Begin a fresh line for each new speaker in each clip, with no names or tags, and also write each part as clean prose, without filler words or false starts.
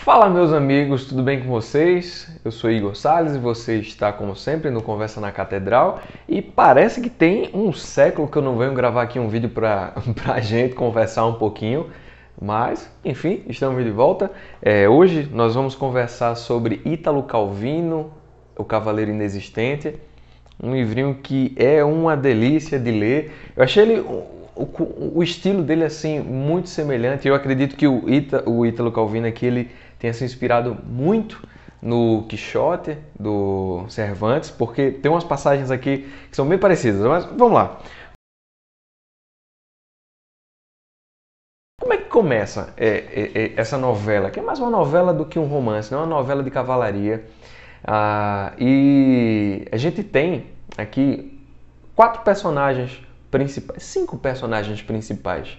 Fala meus amigos, tudo bem com vocês? Eu sou Igor Salles e você está como sempre no Conversa na Catedral e parece que tem um século que eu não venho gravar aqui um vídeo pra gente conversar um pouquinho, mas enfim, estamos de volta. Hoje nós vamos conversar sobre Ítalo Calvino, O Cavaleiro Inexistente, um livrinho que é uma delícia de ler. Eu achei ele... O estilo dele assim muito semelhante. Eu acredito que o Ítalo Calvino aqui ele tenha se inspirado muito no Quixote do Cervantes, porque tem umas passagens aqui que são bem parecidas. Mas vamos lá. Como é que começa essa novela? Que é mais uma novela do que um romance, não é uma novela de cavalaria. E a gente tem aqui cinco personagens principais.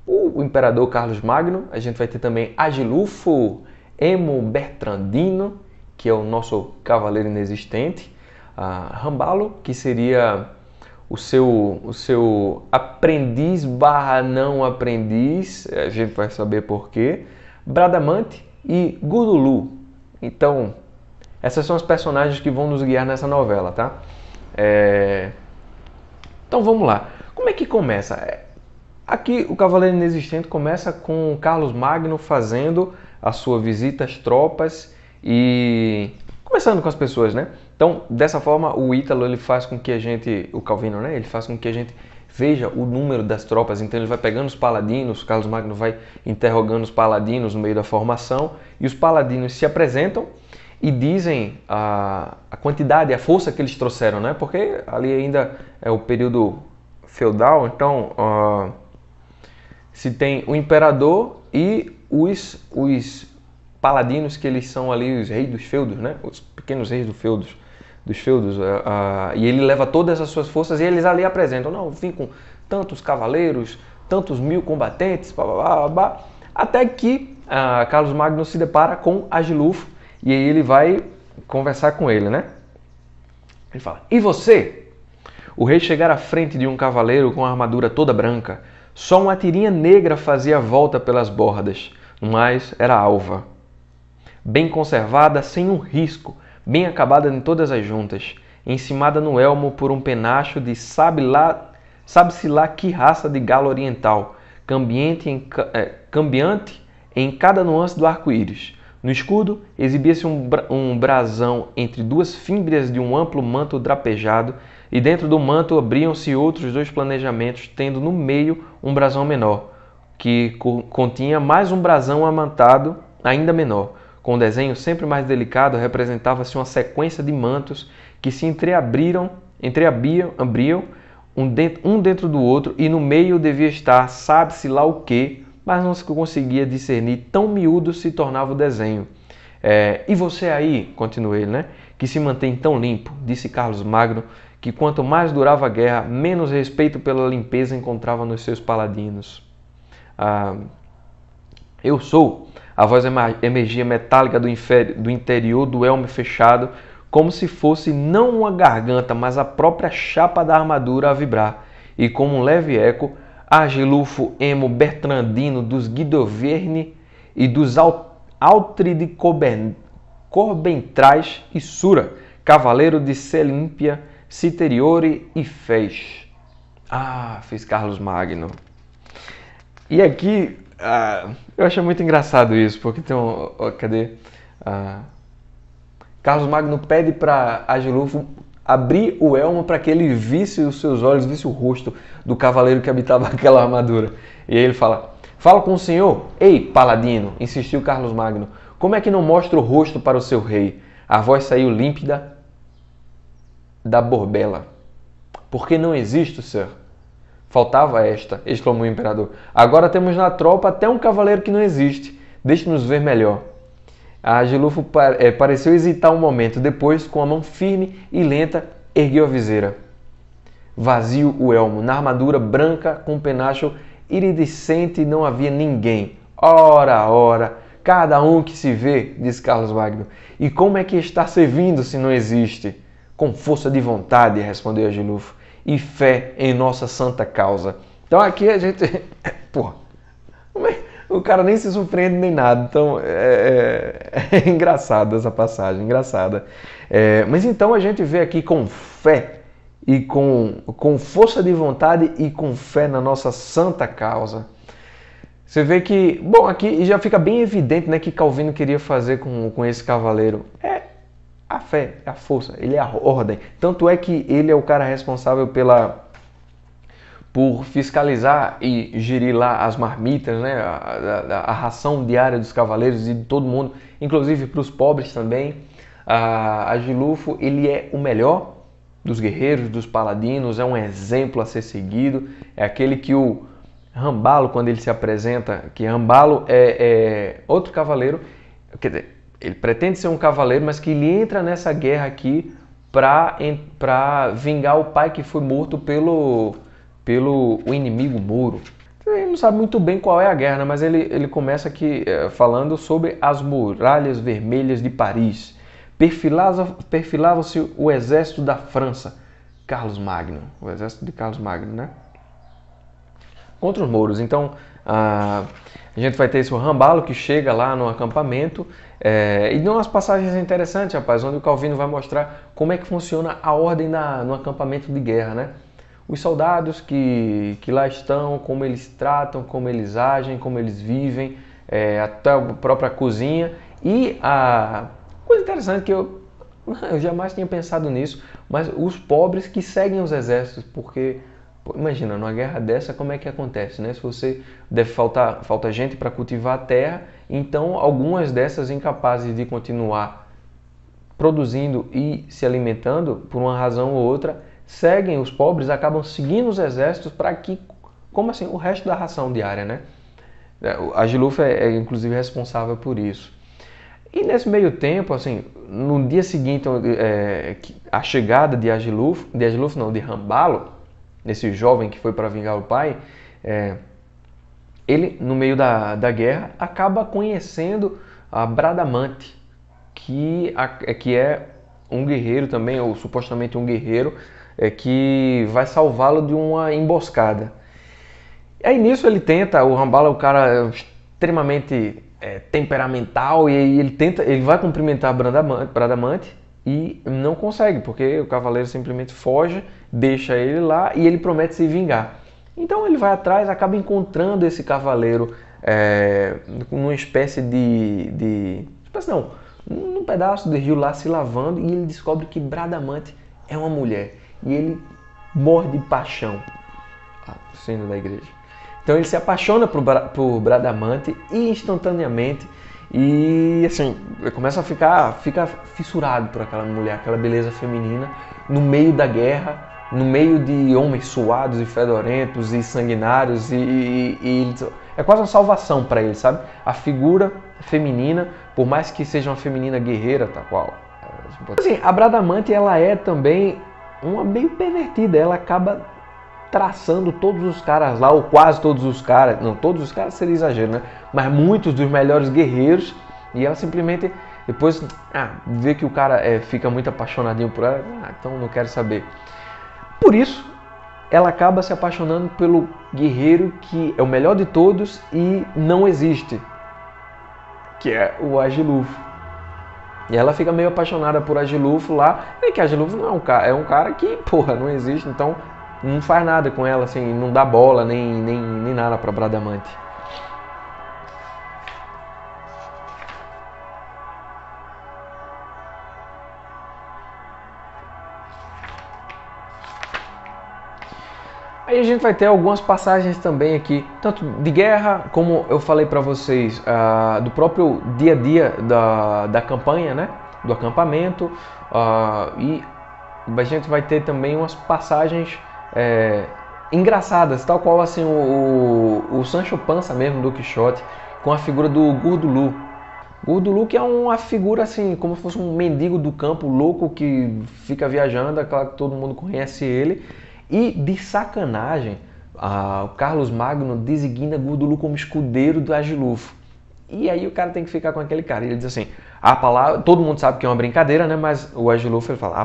O imperador Carlos Magno, a gente vai ter também Agilulfo Emo Bertrandino, que é o nosso cavaleiro inexistente, Rambalo, que seria o seu aprendiz barra não aprendiz, a gente vai saber porquê, Bradamante e Gudulu. Então, essas são as personagens que vão nos guiar nessa novela, tá? Então vamos lá. Como é que começa? Aqui o Cavaleiro Inexistente começa com Carlos Magno fazendo a sua visita às tropas e começando com as pessoas, né? Então, dessa forma, o Ítalo ele faz com que o Calvino, né? Ele faz com que a gente veja o número das tropas. Então ele vai pegando os paladinos, Carlos Magno vai interrogando os paladinos no meio da formação e os paladinos se apresentam e dizem a quantidade, a força que eles trouxeram, né? Porque ali ainda é o período feudal, então se tem o imperador e os paladinos, que eles são ali os reis dos feudos, né? Os pequenos reis dos feudos, e ele leva todas as suas forças e eles ali apresentam, não, vim com tantos cavaleiros, tantos 1000 combatentes, blá, blá, blá, blá, até que Carlos Magno se depara com Agilulfo e aí ele vai conversar com ele, né? Ele fala, e você? O rei chegara à frente de um cavaleiro com a armadura toda branca. Só uma tirinha negra fazia volta pelas bordas, mas era alva. Bem conservada, sem um risco, bem acabada em todas as juntas, encimada no elmo por um penacho de sabe-se lá que raça de galo oriental, cambiante em cada nuance do arco-íris. No escudo, exibia-se um brasão entre duas fímbrias de um amplo manto drapejado, e dentro do manto abriam-se outros 2 planejamentos, tendo no meio um brasão menor, que continha mais um brasão amantado ainda menor. Com o desenho sempre mais delicado, representava-se uma sequência de mantos que se entreabriam um dentro do outro, e no meio devia estar sabe-se lá o que, mas não se conseguia discernir, tão miúdo se tornava o desenho. E você aí, continua ele, né? Que se mantém tão limpo, disse Carlos Magno, que quanto mais durava a guerra, menos respeito pela limpeza encontrava nos seus paladinos. Eu sou, a voz emergia metálica do interior do elmo fechado, como se fosse não uma garganta, mas a própria chapa da armadura a vibrar, e como um leve eco, Agilulfo Emo Bertrandino dos Guidoverne e dos Altri de Corbentrais e Sura, cavaleiro de Selímpia, Citeriore e Fez. Fez Carlos Magno. E aqui, eu acho muito engraçado isso, porque tem cadê? Carlos Magno pede para Agilulfo abrir o elmo para que ele visse os seus olhos, visse o rosto do cavaleiro que habitava aquela armadura. E aí ele fala com o senhor. Ei, paladino, insistiu Carlos Magno, como é que não mostra o rosto para o seu rei? A voz saiu límpida da borbela. Por que não existo, sir? Faltava esta, exclamou o imperador. Agora temos na tropa até um cavaleiro que não existe. Deixe-nos ver melhor. Agilulfo pareceu hesitar um momento, depois, com a mão firme e lenta, ergueu a viseira. Vazio o elmo, na armadura branca com penacho iridescente não havia ninguém. Ora, cada um que se vê, disse Carlos Magno. E como é que está servindo se não existe? Com força de vontade, respondeu Agilulfo, e fé em nossa santa causa. Então aqui a gente... Porra, O cara nem se surpreende nem nada. Então é engraçado essa passagem, engraçada. Mas então a gente vê aqui com fé e com força de vontade e com fé na nossa santa causa. Você vê que, bom, aqui já fica bem evidente, né, que Calvino queria fazer com esse cavaleiro. É a fé, é a força, ele é a ordem. Tanto é que ele é o cara responsável por fiscalizar e gerir lá as marmitas, né, a ração diária dos cavaleiros e de todo mundo, inclusive para os pobres também. Agilulfo, ele é o melhor dos guerreiros, dos paladinos, é um exemplo a ser seguido, é aquele que o Rambalo, quando ele se apresenta, que Rambalo é outro cavaleiro, quer dizer, ele pretende ser um cavaleiro, mas que ele entra nessa guerra aqui para vingar o pai que foi morto pelo o inimigo Muro. Ele não sabe muito bem qual é a guerra, né? Mas ele começa aqui falando sobre as muralhas vermelhas de Paris. Perfilava-se o exército da França, Carlos Magno, o exército de Carlos Magno, né? Contra os mouros. Então, a gente vai ter esse Rambalo que chega lá no acampamento e dá umas passagens interessantes, rapaz, onde o Calvino vai mostrar como é que funciona a ordem no acampamento de guerra, né? Os soldados que lá estão, como eles tratam, como eles agem, como eles vivem, até a própria cozinha. E a coisa interessante que eu jamais tinha pensado nisso, mas os pobres que seguem os exércitos, porque imagina, numa guerra dessa, como é que acontece, né? Se você falta gente para cultivar a terra, então algumas dessas incapazes de continuar produzindo e se alimentando, por uma razão ou outra, seguem os pobres, acabam seguindo os exércitos para que, como assim, o resto da ração diária, né? Agilulfo inclusive responsável por isso. E nesse meio tempo, assim, no dia seguinte, a chegada de Rambalo, esse jovem que foi para vingar o pai, ele, no meio da guerra, acaba conhecendo a Bradamante, que é um guerreiro também, ou supostamente um guerreiro, que vai salvá-lo de uma emboscada. E aí nisso o Rambalo é um cara extremamente temperamental, e aí ele vai cumprimentar Bradamante e não consegue, porque o cavaleiro simplesmente foge, deixa ele lá e ele promete se vingar. Então ele vai atrás, acaba encontrando esse cavaleiro numa espécie num pedaço de rio lá se lavando, e ele descobre que Bradamante é uma mulher e ele morre de paixão. Sino da igreja. Então ele se apaixona por Bradamante instantaneamente e assim, começa a ficar fissurado por aquela mulher, aquela beleza feminina, no meio da guerra, no meio de homens suados e fedorentos e sanguinários, e é quase uma salvação para ele, sabe? A figura feminina, por mais que seja uma feminina guerreira, tal qual. Assim, a Bradamante, ela é também uma meio pervertida, ela acaba traçando todos os caras lá, ou quase todos os caras, não, todos os caras seria exagero, né? Mas muitos dos melhores guerreiros, e ela simplesmente, depois, vê que o cara fica muito apaixonadinho por ela, então não quero saber. Por isso, ela acaba se apaixonando pelo guerreiro que é o melhor de todos e não existe, que é o Agilulfo. E ela fica meio apaixonada por Agilulfo lá, e que Agilulfo não é um cara que, porra, não existe, então não faz nada com ela, assim, não dá bola nem nada para Bradamante. Aí a gente vai ter algumas passagens também aqui, tanto de guerra, como eu falei para vocês, do próprio dia a dia da campanha, né? Do acampamento, e a gente vai ter também umas passagens engraçadas, tal qual assim o Sancho Panza mesmo do Quixote, com a figura do Gurdulu. Gurdulu, que é uma figura assim, como se fosse um mendigo do campo louco que fica viajando, é claro que todo mundo conhece ele. E de sacanagem, o Carlos Magno designa Gurdulu como escudeiro do Agilulfo. E aí o cara tem que ficar com aquele cara. Ele diz assim, a palavra, todo mundo sabe que é uma brincadeira, né? Mas o Agilulfo ele fala,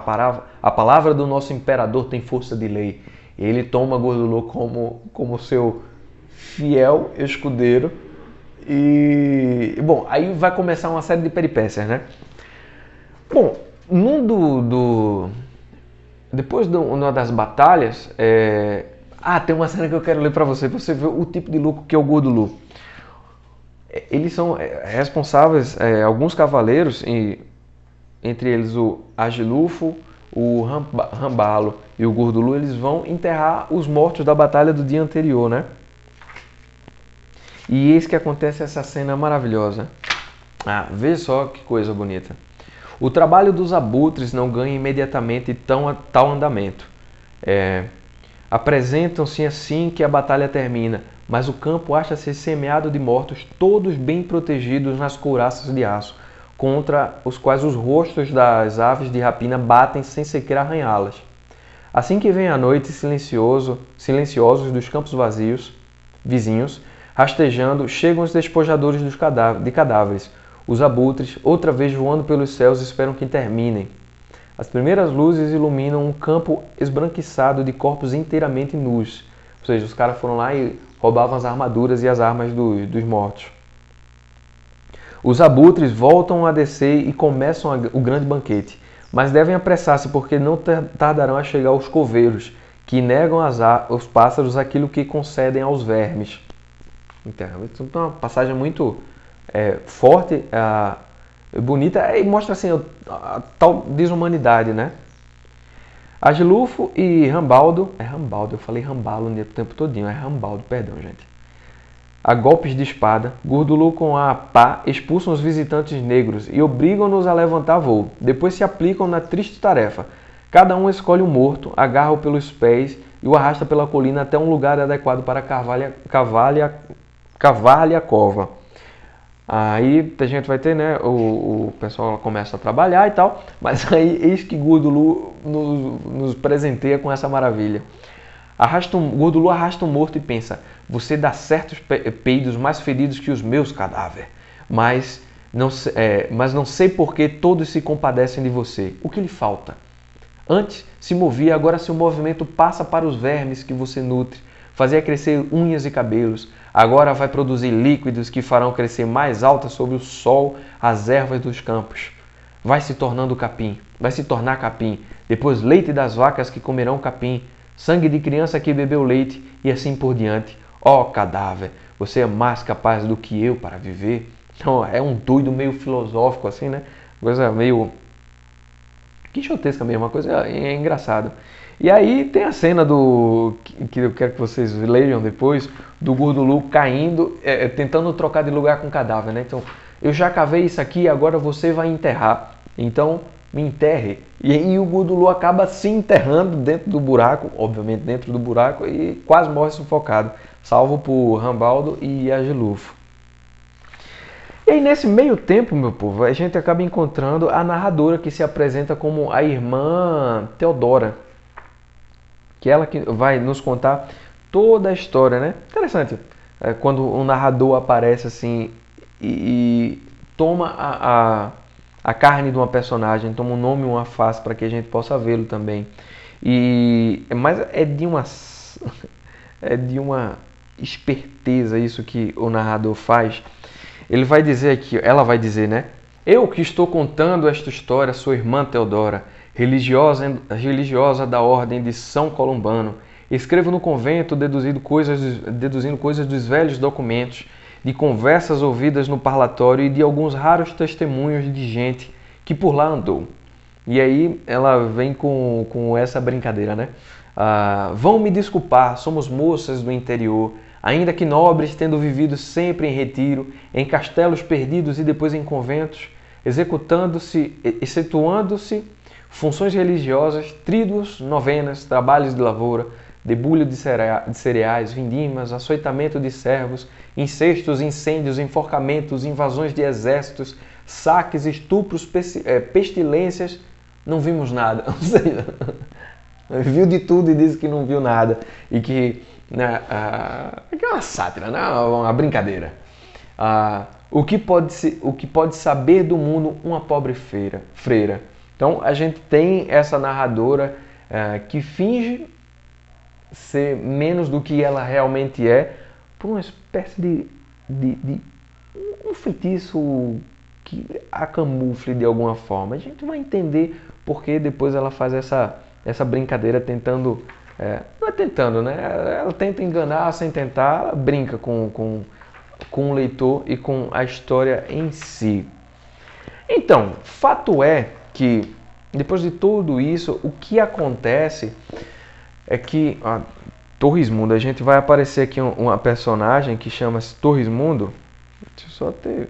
a palavra do nosso imperador tem força de lei. E ele toma Gurdulu como seu fiel escudeiro Bom, aí vai começar uma série de peripécias, né? Bom, depois de uma das batalhas, tem uma cena que eu quero ler pra você ver o tipo de louco que é o Gordo Lu. Eles são responsáveis, alguns cavaleiros, entre eles o Agilulfo, o Rambalo e o Gordo Lu, eles vão enterrar os mortos da batalha do dia anterior, né? E eis que acontece essa cena maravilhosa. Veja só que coisa bonita. O trabalho dos abutres não ganha imediatamente tal andamento. Apresentam-se assim que a batalha termina, mas o campo acha-se semeado de mortos, todos bem protegidos nas couraças de aço, contra os quais os rostos das aves de rapina batem sem sequer arranhá-las. Assim que vem a noite silenciosos dos campos vizinhos, rastejando, chegam os despojadores de cadáveres. Os abutres, outra vez voando pelos céus, esperam que terminem. As primeiras luzes iluminam um campo esbranquiçado de corpos inteiramente nus. Ou seja, os caras foram lá e roubavam as armaduras e as armas dos mortos. Os abutres voltam a descer e começam o grande banquete. Mas devem apressar-se, porque não tardarão a chegar os coveiros, que negam aos pássaros aquilo que concedem aos vermes. Então, é uma passagem muito forte, bonita, e mostra assim a tal desumanidade, né? Agilulfo e Rambaldo, eu falei Rambalo o tempo todinho, é Rambaldo, perdão, gente. A golpes de espada, Gordo Lu com a pá expulsam os visitantes negros e obrigam-nos a levantar voo. Depois se aplicam na triste tarefa. Cada um escolhe um morto, agarra-o pelos pés e o arrasta pela colina até um lugar adequado para cavar-lhe a cova. Aí a gente vai ter, né, o pessoal começa a trabalhar e tal, mas aí eis que Gordo Lu nos presenteia com essa maravilha. Gordo Lu arrasta um morto e pensa: você dá certos peidos mais feridos que os meus, cadáver, mas não sei por que todos se compadecem de você. O que lhe falta? Antes se movia, agora seu movimento passa para os vermes que você nutre, fazia crescer unhas e cabelos. Agora vai produzir líquidos que farão crescer mais altas sobre o sol as ervas dos campos. Vai se tornar capim, depois leite das vacas que comerão capim, sangue de criança que bebeu leite e assim por diante. Ó cadáver, você é mais capaz do que eu para viver? Então, é um doido meio filosófico assim, né? Coisa meio quixotesca mesmo, uma coisa engraçada. E aí tem a cena que eu quero que vocês leiam depois, do Gordo Lu caindo, tentando trocar de lugar com o cadáver, né? Então, eu já cavei isso aqui, agora você vai enterrar. Então, me enterre. E aí o Gordo Lu acaba se enterrando dentro do buraco, obviamente dentro do buraco, e quase morre sufocado, salvo por Rambaldo e Agilulfo. E aí nesse meio tempo, meu povo, a gente acaba encontrando a narradora que se apresenta como a irmã Teodora, que ela que vai nos contar toda a história, né? Interessante, quando o narrador aparece assim e toma a carne de uma personagem, toma um nome e uma face para que a gente possa vê-lo também. Mas é de uma esperteza isso que o narrador faz. Ela vai dizer, né? Eu que estou contando esta história sou irmã Teodora, religiosa da ordem de São Columbano. Escrevo no convento deduzindo coisas dos velhos documentos, de conversas ouvidas no parlatório e de alguns raros testemunhos de gente que por lá andou. E aí ela vem com essa brincadeira, né? Vão me desculpar, somos moças do interior, ainda que nobres, tendo vivido sempre em retiro, em castelos perdidos e depois em conventos, excetuando-se funções religiosas, tríduos, novenas, trabalhos de lavoura, debulho de cereais, vindimas, açoitamento de servos, incestos, incêndios, enforcamentos, invasões de exércitos, saques, estupros, pestilências, não vimos nada. Ou seja, viu de tudo e disse que não viu nada. E que é uma sátira, né? Uma brincadeira. O que pode saber do mundo uma pobre freira? Então a gente tem essa narradora que finge ser menos do que ela realmente é, por uma espécie de um feitiço que a camufle de alguma forma. A gente vai entender porque depois ela faz essa brincadeira tentando... não é tentando, né? Ela tenta enganar sem tentar, ela brinca com o leitor e com a história em si. Então, fato é que, depois de tudo isso, o que acontece é que... Torrismundo, a gente vai aparecer aqui uma personagem que chama-se Torrismundo. Deixa eu só ter...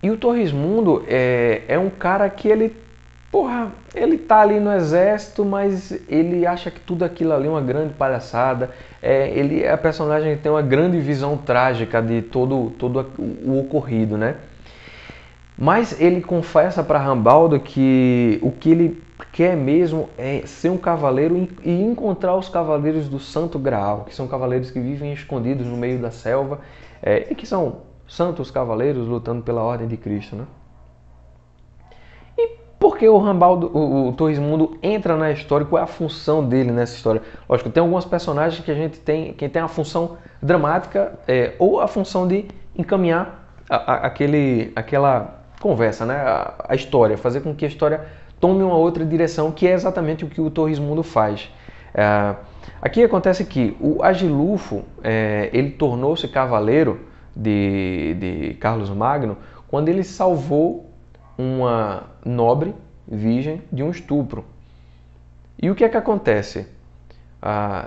E o Torrismundo é um cara que ele tá ali no exército, mas ele acha que tudo aquilo ali é uma grande palhaçada. Ele é a personagem que tem uma grande visão trágica de todo o ocorrido, né? Mas ele confessa para Rambaldo que o que ele quer mesmo é ser um cavaleiro e encontrar os cavaleiros do Santo Graal, que são cavaleiros que vivem escondidos no meio da selva e que são santos cavaleiros lutando pela ordem de Cristo, né? E por que o Rambaldo, o Torrismundo entra na história? Qual é a função dele nessa história? Lógico, tem alguns personagens que a gente tem, que tem a função dramática ou a função de encaminhar aquela conversa, né? A história, fazer com que a história tome uma outra direção, que é exatamente o que o Torrismundo faz. Aqui acontece que o Agilulfo, ele tornou-se cavaleiro de Carlos Magno quando ele salvou uma nobre virgem de um estupro. E o que é que acontece?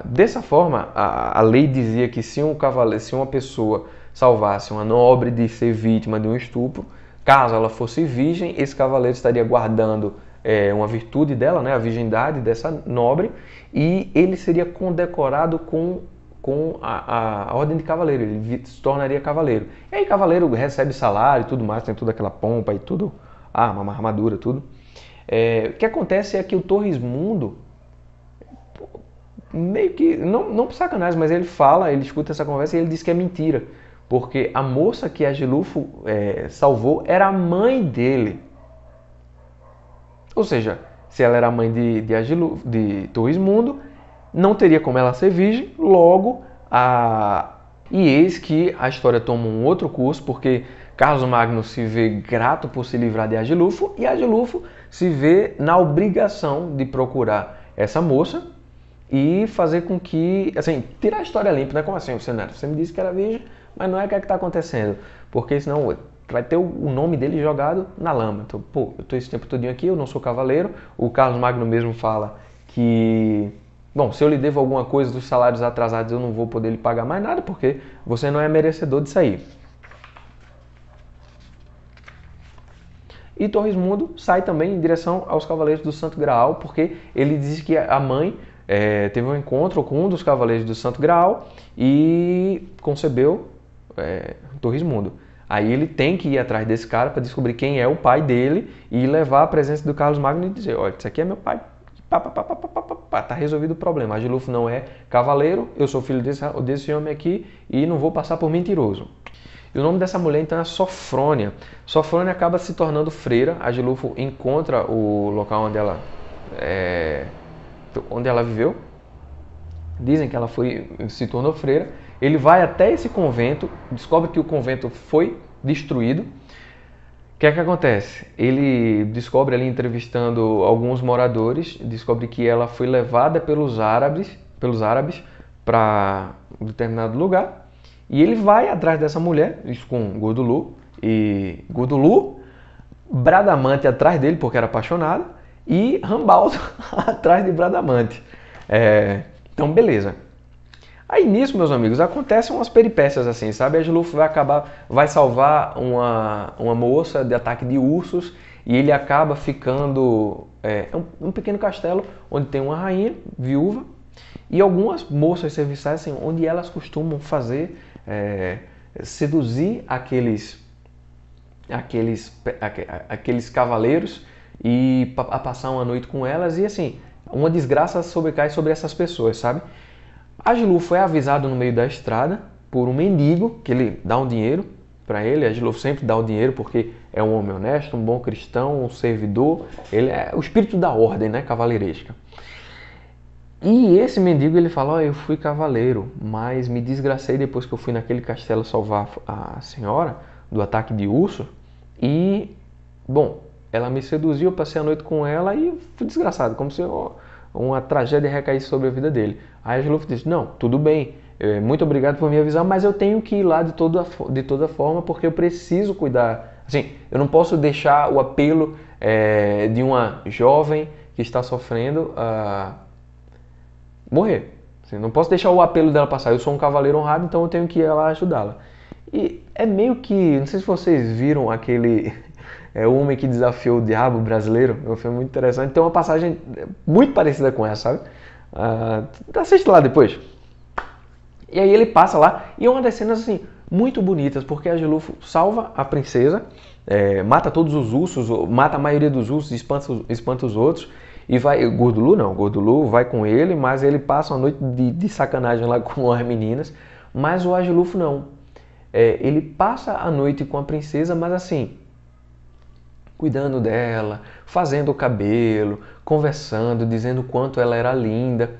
Dessa forma, a lei dizia que se uma pessoa salvasse uma nobre de ser vítima de um estupro, caso ela fosse virgem, esse cavaleiro estaria guardando uma virtude dela, né, a virgindade dessa nobre, e ele seria condecorado com a ordem de cavaleiro, ele se tornaria cavaleiro. E aí cavaleiro recebe salário e tudo mais, tem toda aquela pompa e tudo, uma armadura, tudo. O que acontece é que o Torrismundo, meio que, não por sacanagem, mas ele escuta essa conversa e ele diz que é mentira. Porque a moça que Agilulfo salvou era a mãe dele. Ou seja, se ela era a mãe de Torrismundo, não teria como ela ser virgem, logo E eis que a história toma um outro curso, porque Carlos Magno se vê grato por se livrar de Agilulfo, e Agilulfo se vê na obrigação de procurar essa moça e fazer com que, assim, tirar a história limpa, né? Como assim, você me disse que era virgem, mas não é o que está acontecendo, porque senão vai ter o nome dele jogado na lama. Então, eu estou esse tempo todinho aqui, eu não sou cavaleiro. O Carlos Magno mesmo fala que, bom, se eu lhe devo alguma coisa dos salários atrasados, eu não vou poder lhe pagar mais nada, porque você não é merecedor disso aí. E Torrismundo sai também em direção aos Cavaleiros do Santo Graal, porque ele diz que a mãe teve um encontro com um dos Cavaleiros do Santo Graal e concebeu Torrismundo. Aí ele tem que ir atrás desse cara para descobrir quem é o pai dele e levar a presença do Carlos Magno e dizer, olha, isso aqui é meu pai. Tá resolvido o problema. Agilulfo não é cavaleiro, eu sou filho desse homem aqui e não vou passar por mentiroso. E o nome dessa mulher então é Sofrônia. Sofrônia acaba se tornando freira. Agilulfo encontra o local onde ela viveu. Dizem que ela se tornou freira. Ele vai até esse convento, descobre que o convento foi destruído. O que é que acontece? Ele descobre ali, entrevistando alguns moradores, descobre que ela foi levada pelos árabes para um determinado lugar. E ele vai atrás dessa mulher, isso com Gordulu, e Gordulu, Bradamante atrás dele, porque era apaixonado, e Rambaldo atrás de Bradamante. Então, beleza. Aí nisso, meus amigos, acontecem umas peripécias assim, sabe? Agilulfo vai salvar uma moça de ataque de ursos e ele acaba ficando um pequeno castelo onde tem uma rainha viúva e algumas moças serviçais, assim, onde elas costumam seduzir aqueles cavaleiros e a passar uma noite com elas e assim, uma desgraça sobrecai sobre essas pessoas, sabe? Agilulfo é avisado no meio da estrada por um mendigo, que ele dá um dinheiro para ele. Agilulfo sempre dá o dinheiro porque é um homem honesto, um bom cristão, um servidor. Ele é o espírito da ordem, né, cavaleiresca. E esse mendigo ele fala, ó, eu fui cavaleiro, mas me desgracei depois que eu fui naquele castelo salvar a senhora do ataque de urso. E, bom, ela me seduziu, eu passei a noite com ela e fui desgraçado, como se uma tragédia recaísse sobre a vida dele. Aí a Geluf disse, não, tudo bem, muito obrigado por me avisar, mas eu tenho que ir lá de toda forma porque eu preciso cuidar. Assim, eu não posso deixar o apelo de uma jovem que está sofrendo morrer. Assim, não posso deixar o apelo dela passar. Eu sou um cavaleiro honrado, então eu tenho que ir lá ajudá-la. E é meio que, não sei se vocês viram aquele O Homem que Desafiou o Diabo brasileiro, é um filme muito interessante. Tem uma passagem muito parecida com essa, sabe? Assiste lá depois. E aí ele passa lá e é uma das cenas assim muito bonitas, porque a Gelufo salva a princesa, mata todos os ursos, mata a maioria dos ursos, espanta os outros. E vai, Gordulu não, Gordulu vai com ele, mas ele passa uma noite de sacanagem lá com as meninas. Mas o Agilufo não. Ele passa a noite com a princesa, mas assim, cuidando dela, fazendo o cabelo, conversando, dizendo o quanto ela era linda.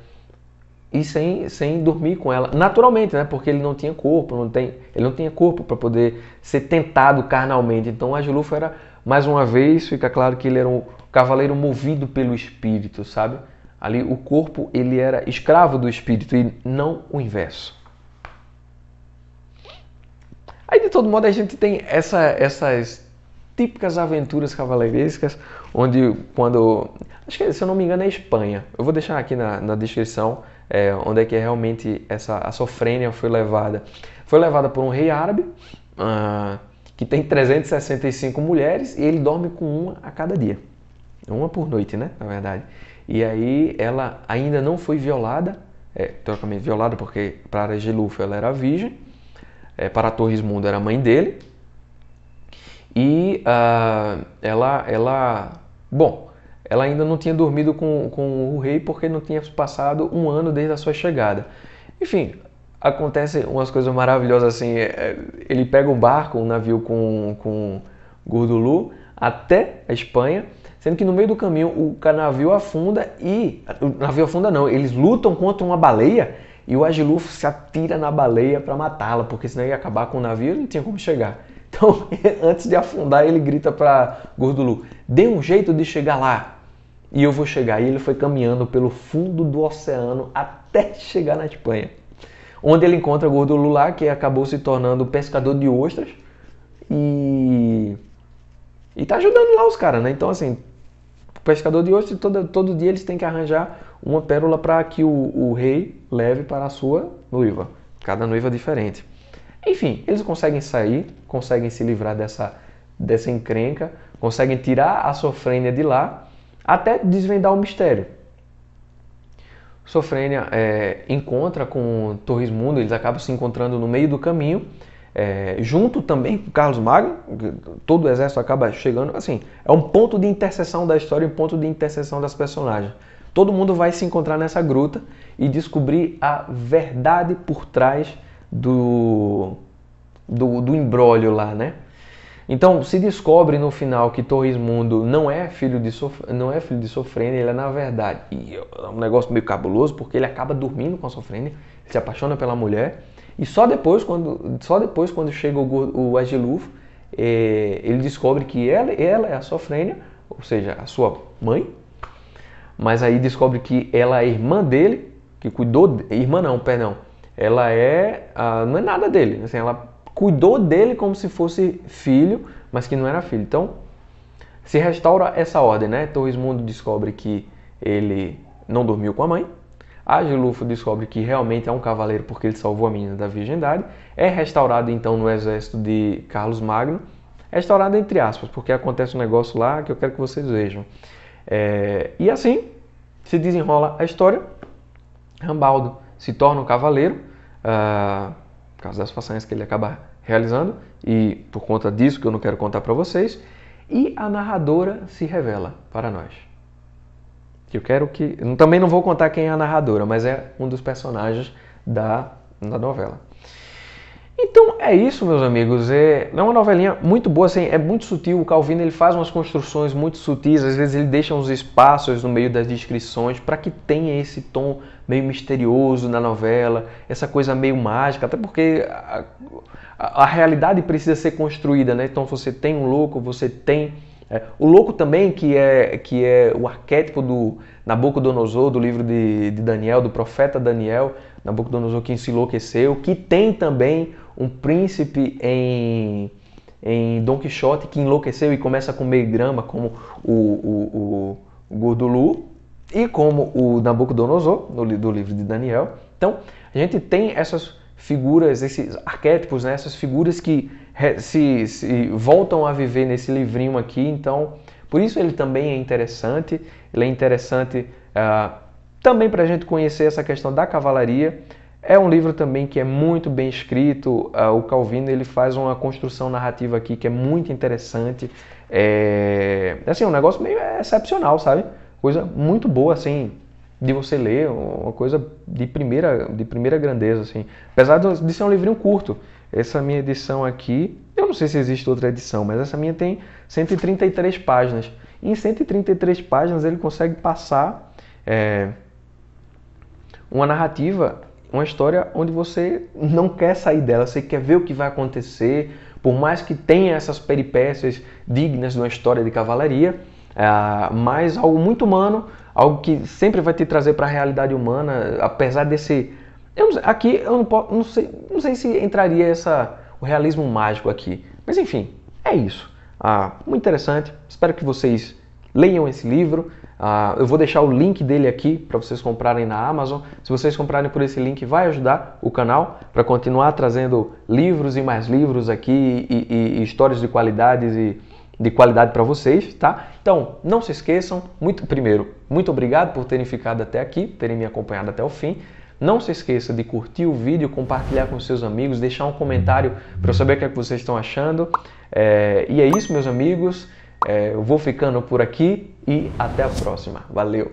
E sem dormir com ela, naturalmente, né? Porque ele não tinha corpo, ele não tinha corpo para poder ser tentado carnalmente. Então o Agilufo era, mais uma vez, fica claro que ele era um cavaleiro movido pelo espírito, sabe? Ali o corpo ele era escravo do espírito e não o inverso. Aí de todo modo a gente tem essas típicas aventuras cavaleirescas, onde quando, acho que se eu não me engano é Espanha, eu vou deixar aqui na descrição onde é que realmente a Sofrênia foi levada. Foi levada por um rei árabe, que tem 365 mulheres e ele dorme com uma a cada dia. Uma por noite, né, na verdade. E aí ela ainda não foi violada, teoricamente violada porque para Gelufo ela era virgem, para Torrismundo era a mãe dele. E ela ainda não tinha dormido com o rei porque não tinha passado um ano desde a sua chegada. Enfim, acontece umas coisas maravilhosas assim. Ele pega o barco, um navio com Gordulu até a Espanha, sendo que no meio do caminho o navio afunda e... O navio afunda não, eles lutam contra uma baleia e o Agilufo se atira na baleia para matá-la, porque senão ia acabar com o navio e ele não tinha como chegar. Então, antes de afundar, ele grita para Gordulu, dê um jeito de chegar lá e eu vou chegar. E ele foi caminhando pelo fundo do oceano até chegar na Espanha, onde ele encontra Gordulu lá, que acabou se tornando pescador de ostras e tá ajudando lá os caras, né? Então, assim, pescador de ostras, todo dia eles têm que arranjar uma pérola para que o rei leve para a sua noiva. Cada noiva diferente. Enfim, eles conseguem sair, conseguem se livrar dessa encrenca, conseguem tirar a Sofrênia de lá, até desvendar o mistério. Sofrênia encontra com Torrismundo, eles acabam se encontrando no meio do caminho, junto também com Carlos Magno, todo o exército acaba chegando, assim, é um ponto de interseção da história, um ponto de interseção das personagens. Todo mundo vai se encontrar nessa gruta e descobrir a verdade por trás do imbróglio lá, né? Então se descobre no final que Torrismundo não é filho de Sofrênia, ele é na verdade, e é um negócio meio cabuloso porque ele acaba dormindo com a Sofrênia, ele se apaixona pela mulher e só depois quando chega o Agilufo, ele descobre que ela é a Sofrênia, ou seja, a sua mãe, mas aí descobre que ela é irmã dele, que cuidou, irmã não, perdão, ela não é nada dele, assim, ela cuidou dele como se fosse filho, mas que não era filho. Então, se restaura essa ordem, né? Torrismundo descobre que ele não dormiu com a mãe, Agilufo descobre que realmente é um cavaleiro porque ele salvou a menina da virgindade, é restaurado então no exército de Carlos Magno, restaurado entre aspas, porque acontece um negócio lá que eu quero que vocês vejam. E assim se desenrola a história. Rambaldo se torna um cavaleiro, por causa das façanhas que ele acaba realizando, e por conta disso que eu não quero contar para vocês, e a narradora se revela para nós. Também não vou contar quem é a narradora, mas é um dos personagens da novela. Então é isso, meus amigos. É uma novelinha muito boa, assim, é muito sutil. O Calvino ele faz umas construções muito sutis, às vezes ele deixa uns espaços no meio das descrições para que tenha esse tom meio misterioso na novela, essa coisa meio mágica, até porque a realidade precisa ser construída, né? Então você tem um louco, você tem o louco também, que é o arquétipo do Nabucodonosor, do livro de Daniel, do profeta Daniel, Nabucodonosor que se enlouqueceu, que tem também um príncipe em Dom Quixote que enlouqueceu e começa a comer grama, como o Gurdulu, e como o Nabucodonosor, do livro de Daniel. Então, a gente tem essas figuras, esses arquétipos, né? Essas figuras que se voltam a viver nesse livrinho aqui. Então, por isso ele também é interessante. Ele é interessante também para a gente conhecer essa questão da cavalaria. É um livro também que é muito bem escrito. O Calvino ele faz uma construção narrativa aqui que é muito interessante. Assim, um negócio meio excepcional, sabe? Coisa muito boa, assim, de você ler, uma coisa de primeira grandeza, assim. Apesar de ser um livrinho curto. Essa minha edição aqui, eu não sei se existe outra edição, mas essa minha tem 133 páginas. E em 133 páginas ele consegue passar uma narrativa, uma história onde você não quer sair dela, você quer ver o que vai acontecer, por mais que tenha essas peripécias dignas de uma história de cavalaria, mas algo muito humano, algo que sempre vai te trazer para a realidade humana, apesar desse... aqui eu não sei se entraria o realismo mágico aqui, mas enfim, é isso. Muito interessante, espero que vocês leiam esse livro. Eu vou deixar o link dele aqui para vocês comprarem na Amazon. Se vocês comprarem por esse link, vai ajudar o canal para continuar trazendo livros e mais livros aqui e histórias de qualidade para vocês, tá? Então, não se esqueçam, primeiro, muito obrigado por terem ficado até aqui, terem me acompanhado até o fim. Não se esqueça de curtir o vídeo, compartilhar com seus amigos, deixar um comentário para eu saber o que é que vocês estão achando. E é isso, meus amigos. Eu vou ficando por aqui e até a próxima. Valeu!